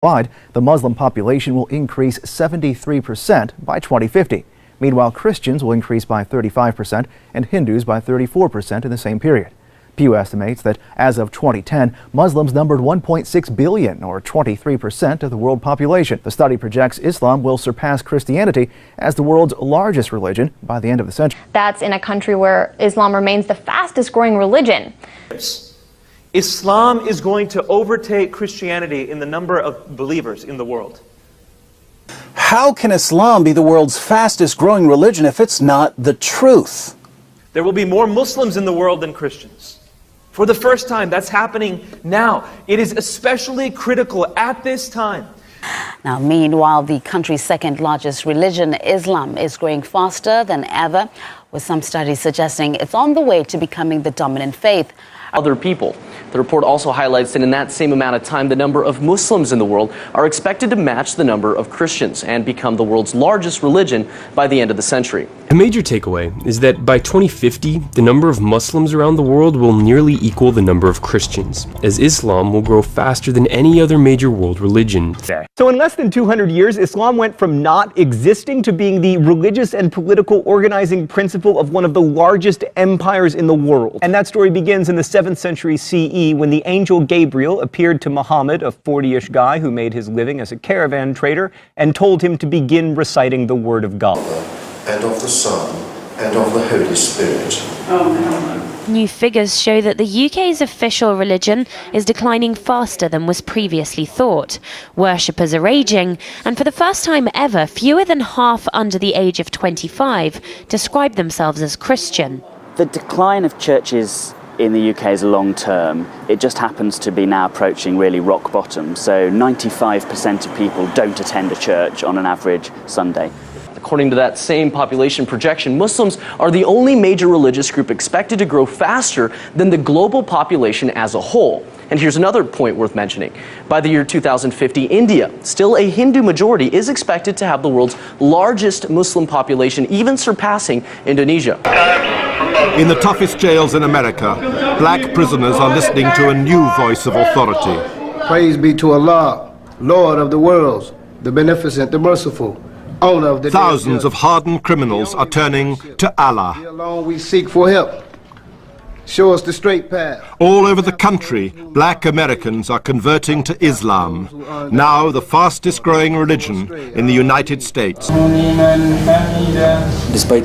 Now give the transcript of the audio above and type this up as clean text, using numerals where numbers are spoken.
Worldwide, the Muslim population will increase 73% by 2050. Meanwhile, Christians will increase by 35% and Hindus by 34% in the same period. Pew estimates that as of 2010, Muslims numbered 1.6 billion, or 23% of the world population. The study projects Islam will surpass Christianity as the world's largest religion by the end of the century. That's in a country where Islam remains the fastest growing religion. Islam is going to overtake Christianity in the number of believers in the world. How can Islam be the world's fastest growing religion if it's not the truth? There will be more Muslims in the world than Christians. For the first time, that's happening now. It is especially critical at this time. Now, meanwhile, the country's second largest religion, Islam, is growing faster than ever, with some studies suggesting it's on the way to becoming the dominant faith. Other people. The report also highlights that in that same amount of time, the number of Muslims in the world are expected to match the number of Christians and become the world's largest religion by the end of the century. A major takeaway is that by 2050, the number of Muslims around the world will nearly equal the number of Christians, as Islam will grow faster than any other major world religion. So in less than 200 years, Islam went from not existing to being the religious and political organizing principle of one of the largest empires in the world. And that story begins in the 7th century CE, when the angel Gabriel appeared to Muhammad, a 40-ish guy who made his living as a caravan trader, and told him to begin reciting the word of God. And of the Son, and of the Holy Spirit. New figures show that the UK's official religion is declining faster than was previously thought. Worshippers are aging, and for the first time ever, fewer than half under the age of 25 describe themselves as Christian. The decline of churches in the UK is long term. It just happens to be now approaching really rock bottom. So 95% of people don't attend a church on an average Sunday. According to that same population projection, Muslims are the only major religious group expected to grow faster than the global population as a whole. And here's another point worth mentioning. By the year 2050, India, still a Hindu majority, is expected to have the world's largest Muslim population, even surpassing Indonesia. In the toughest jails in America, black prisoners are listening to a new voice of authority. Praise be to Allah, Lord of the worlds, the beneficent, the merciful. Thousands of hardened criminals are turning to Allah. Alone we seek for help. Show us the straight path. All over the country, black Americans are converting to Islam, now the fastest growing religion in the United States. Despite